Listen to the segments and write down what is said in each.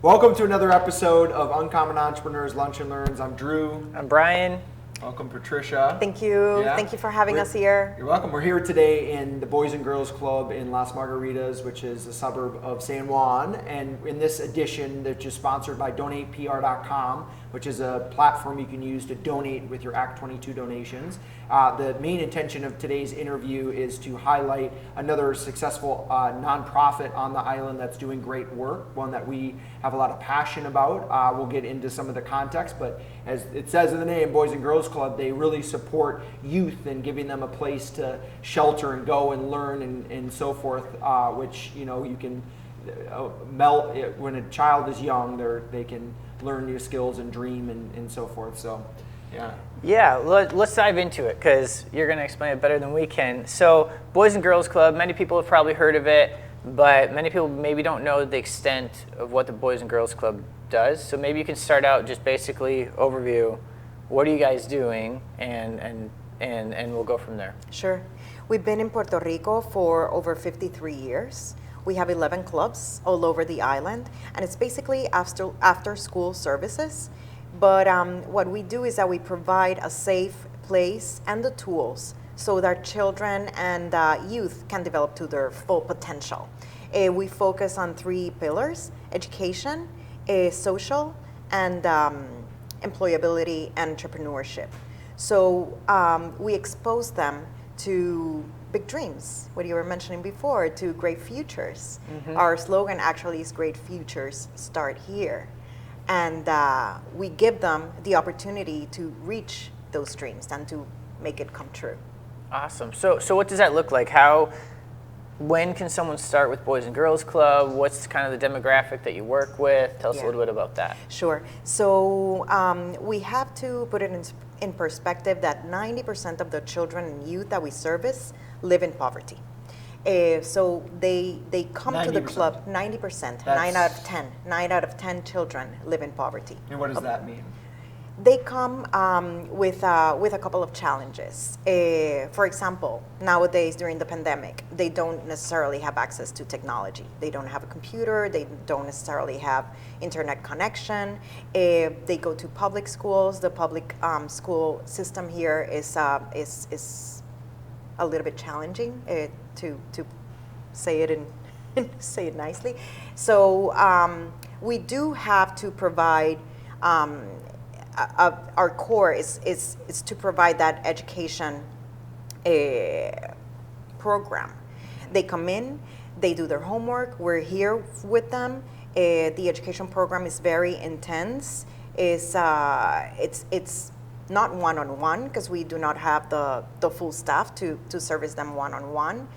Welcome to another episode of Uncommon Entrepreneurs Lunch and Learns. I'm Drew. I'm Brian. Welcome, Patricia. Thank you. Thank you for having us here. You're welcome. We're here today in the Boys and Girls Club in Las Margaritas, which is a suburb of San Juan. And in this edition, which is sponsored by DonatePR.com, which is a platform you can use to donate with your Act 22 donations. The main intention of today's interview is to highlight another successful nonprofit on the island that's doing great work, one that we have a lot of passion about. We'll get into some of the context, but as it says in the name, Boys and Girls Club, they really support youth and giving them a place to shelter and go and learn and so forth, which, you know, you can melt when a child is young, they can learn new skills and dream and so forth. So, yeah, let's dive into it because you're going to explain it better than we can. So, Boys and Girls Club, many people have probably heard of it, but many people maybe don't know the extent of what the Boys and Girls Club does. So maybe you can start out just basically overview, what are you guys doing, and we'll go from there. Sure. We've been in Puerto Rico for over 53 years. We have 11 clubs all over the island, and it's basically after school services. But what we do is that we provide a safe place and the tools so that children and youth can develop to their full potential. We focus on 3 pillars: education, social, and employability and entrepreneurship. So we expose them to big dreams, what you were mentioning before, to great futures. Mm-hmm. Our slogan actually is "Great Futures Start Here." And we give them the opportunity to reach those dreams and to make it come true. Awesome. So what does that look like? When can someone start with Boys and Girls Club? What's kind of the demographic that you work with? Tell us a little bit about that. Sure. So we have to put it in perspective that 90% of the children and youth that we service live in poverty. So they come 90%. To the club, 90%, 9 out of 10 children live in poverty. And what does that mean? They come with a couple of challenges. For example, nowadays during the pandemic, they don't necessarily have access to technology. They don't have a computer. They don't necessarily have internet connection. They go to public schools. The public school system here is a little bit challenging to say it and say it nicely. So we do have to provide. Our core is to provide that education program. They come in, they do their homework, we're here with them. The education program is very intense. It's not one-on-one because we do not have the full staff to service them one-on-one.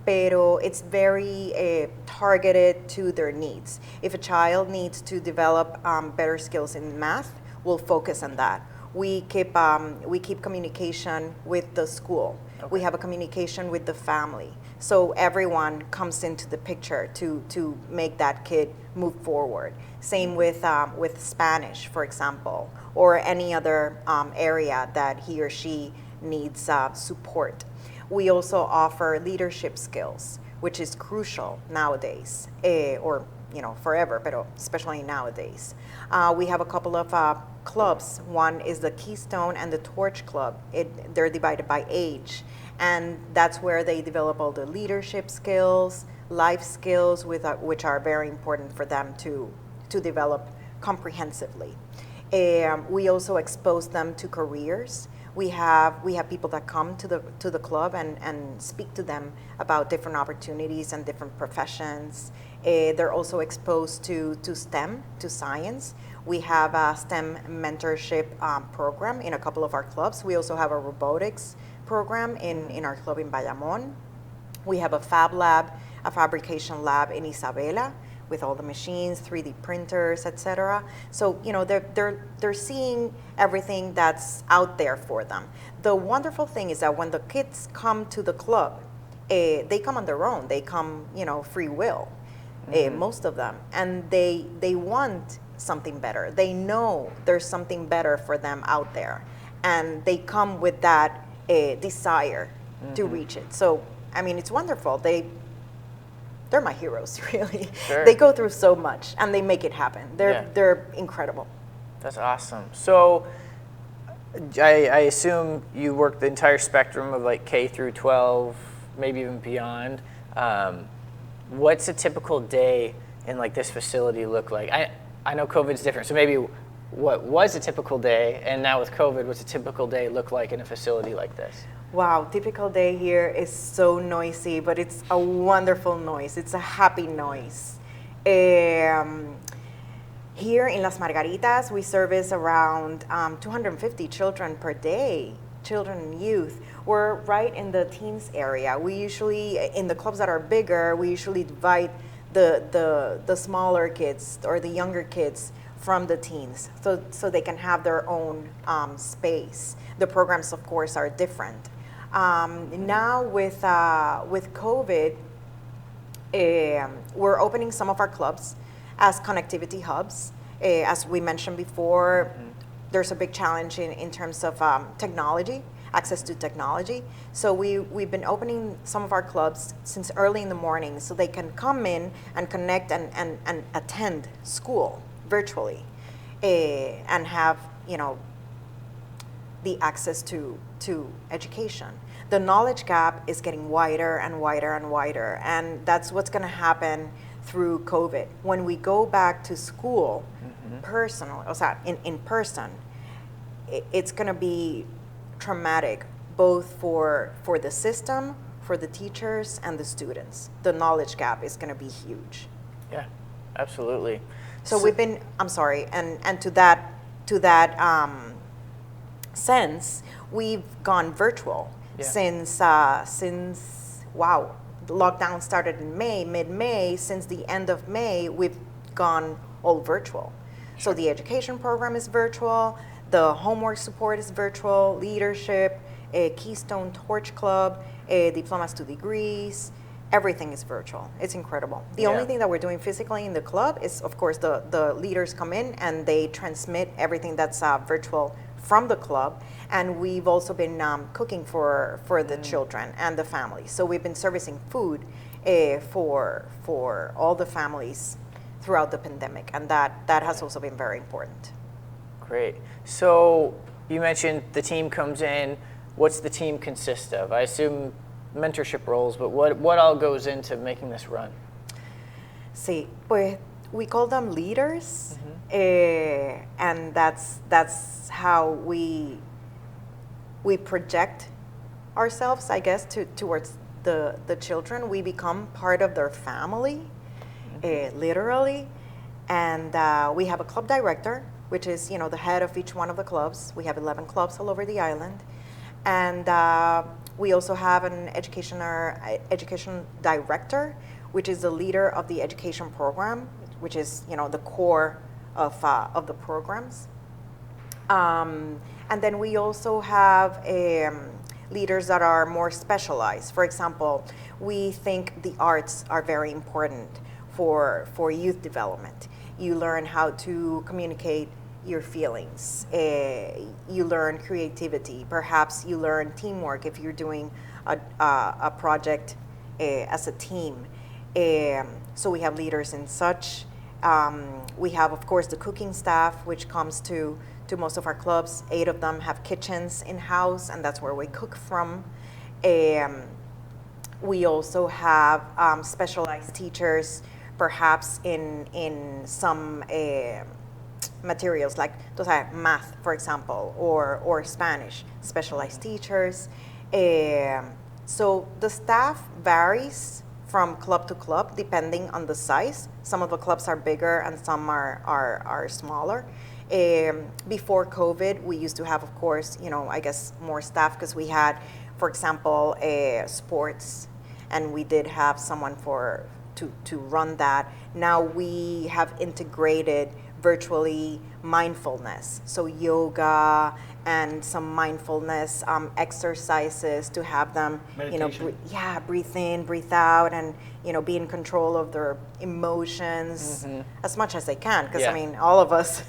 Pero it's very targeted to their needs. If a child needs to develop better skills in math, we'll focus on that. We keep communication with the school. Okay. We have a communication with the family. So everyone comes into the picture to make that kid move forward. Same with Spanish, for example, or any other area that he or she needs support. We also offer leadership skills, which is crucial nowadays, or forever, but especially nowadays. We have a couple of clubs. One is the Keystone and the Torch Club. They're divided by age, and that's where they develop all the leadership skills, life skills, which are very important for them to develop comprehensively. We also expose them to careers. We have people that come to the club and speak to them about different opportunities and different professions. They're also exposed to STEM, to science. We have a STEM mentorship program in a couple of our clubs. We also have a robotics program in our club in Bayamon. We have a fab lab, a fabrication lab in Isabela with all the machines, 3D printers, etc. So they're seeing everything that's out there for them. The wonderful thing is that when the kids come to the club, they come on their own. They come, free will. Most of them, and they want something better. They know there's something better for them out there, and they come with that desire to reach it. So, I mean, it's wonderful. they're my heroes, really. Sure. They go through so much and they make it happen. They're incredible. That's awesome. So I assume you work the entire spectrum of like K through 12, maybe even beyond. What's a typical day in like this facility look like? I know COVID's different, so maybe what was a typical day, and now with COVID, what's a typical day look like in a facility like this? Wow, typical day here is so noisy, but it's a wonderful noise. It's a happy noise. Here in Las Margaritas, we service around 250 children per day, children and youth. We're right in the teens area. We usually, in the clubs that are bigger, we usually divide the smaller kids or the younger kids from the teens, so they can have their own space. The programs, of course, are different. Now with COVID, we're opening some of our clubs as connectivity hubs. As we mentioned before, there's a big challenge in terms of technology, access to technology. So we've been opening some of our clubs since early in the morning so they can come in and connect and attend school virtually and have, the access to education. The knowledge gap is getting wider and wider and wider, and that's what's going to happen through COVID. When we go back to school, in person, it's going to be traumatic, both for the system, for the teachers, and the students. The knowledge gap is going to be huge. Yeah, absolutely. So we've been, and to that sense, we've gone virtual since the lockdown started in mid-May. Since the end of May, we've gone all virtual. So the education program is virtual, the homework support is virtual, leadership, Keystone Torch Club, diplomas to degrees, everything is virtual. It's incredible. The only thing that we're doing physically in the club is, of course, the leaders come in and they transmit everything that's virtual from the club. And we've also been cooking for the children and the families. So we've been servicing food for all the families throughout the pandemic. And that has also been very important. Great. So you mentioned the team comes in. What's the team consist of? I assume mentorship roles, but what all goes into making this run? Sí, pues we call them leaders, and that's how we project ourselves, I guess, towards the children. We become part of their family, literally, and we have a club director, which is the head of each one of the clubs. We have 11 clubs all over the island, and we also have an education director, which is the leader of the education program, which is the core of the programs. And then we also have leaders that are more specialized. For example, we think the arts are very important for youth development. You learn how to communicate your feelings. You learn creativity. Perhaps you learn teamwork if you're doing a project as a team. So we have leaders in such. We have, of course, the cooking staff, which comes to most of our clubs. 8 of them have kitchens in-house, and that's where we cook from. We also have specialized teachers, perhaps in some materials like math, for example, or Spanish, specialized teachers. So the staff varies from club to club depending on the size. Some of the clubs are bigger and some are smaller. Before COVID, we used to have, of course, I guess more staff because we had, for example, sports, and we did have someone to run that. Now we have integrated virtually mindfulness, so yoga and some mindfulness exercises to have them, breathe in, breathe out, and be in control of their emotions as much as they can. Because all of us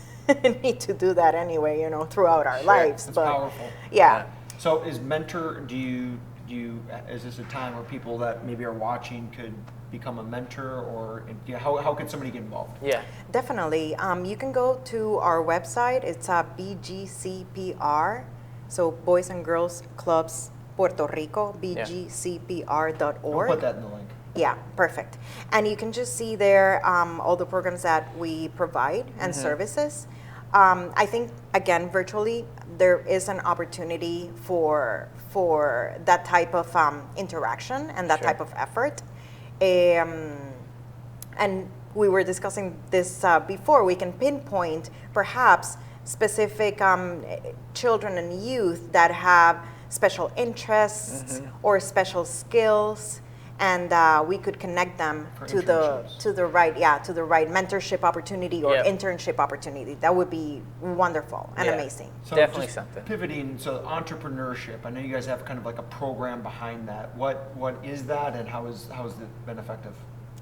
need to do that anyway, throughout our lives. It's but powerful. Yeah. So is mentor? Is this a time where people that maybe are watching could become a mentor, or how could somebody get involved? Yeah. Definitely. You can go to our website. It's BGCPR, so Boys and Girls Clubs Puerto Rico, bgcpr.org. We'll put that in the link. Yeah, perfect. And you can just see there all the programs that we provide and services. I think, again, virtually, there is an opportunity for that type of interaction and that type of effort. And we were discussing this before. We can pinpoint perhaps specific children and youth that have special interests or special skills, and we could connect them to the right mentorship opportunity or internship opportunity. That would be wonderful and amazing. So Definitely just something. Pivoting, so entrepreneurship. I know you guys have kind of like a program behind that. What is that, and how has it been effective?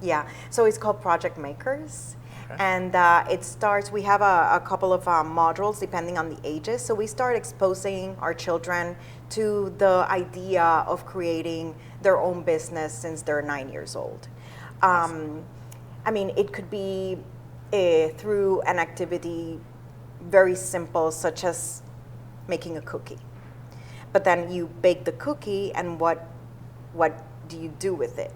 Yeah, so it's called Project Makers. And it starts, we have a couple of modules depending on the ages. So we start exposing our children to the idea of creating their own business since they're 9 years old. I mean, it could be through an activity very simple, such as making a cookie. But then you bake the cookie, and what do you do with it?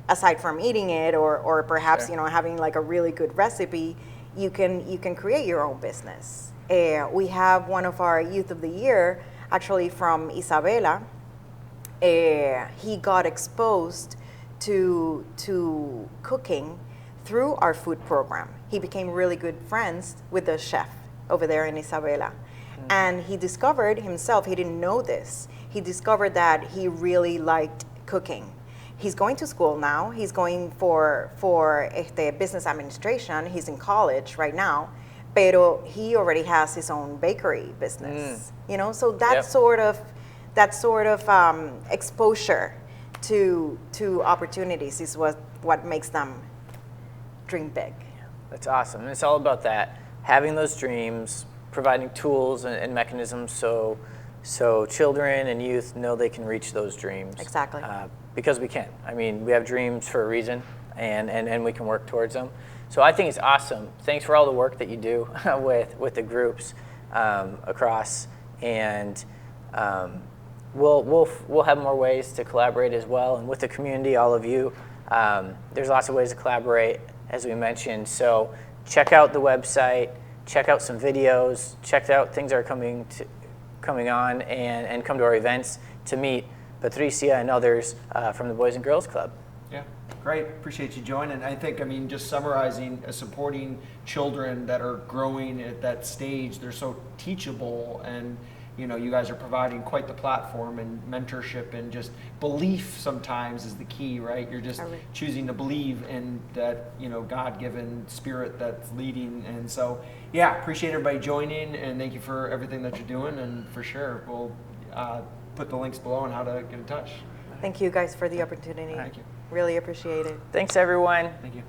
Aside from eating it, or perhaps having like a really good recipe, you can create your own business. We have one of our Youth of the Year, actually from Isabela. He got exposed to cooking through our food program. He became really good friends with the chef over there in Isabela. And he discovered himself, he didn't know this, he discovered that he really liked cooking. He's going to school now. He's going for business administration. He's in college right now, pero he already has his own bakery business. So that sort of exposure to opportunities is what makes them dream big. That's awesome. And it's all about that, having those dreams, providing tools and mechanisms so children and youth know they can reach those dreams. Exactly. Because we can. I mean, we have dreams for a reason, and we can work towards them. So I think it's awesome. Thanks for all the work that you do with the groups across, and we'll have more ways to collaborate as well. And with the community, all of you, there's lots of ways to collaborate, as we mentioned. So check out the website, check out some videos, check out things that are coming on, and come to our events to meet Patricia and others from the Boys and Girls Club. Yeah, great. Appreciate you joining. I think, just summarizing, supporting children that are growing at that stage, they're so teachable, and you guys are providing quite the platform, and mentorship and just belief sometimes is the key, right? You're just choosing to believe in that, God-given spirit that's leading. And so, appreciate everybody joining, and thank you for everything that you're doing, and for sure, we'll put the links below on how to get in touch. Thank you guys for the opportunity. Thank you. Really appreciate it. Thanks, everyone. Thank you.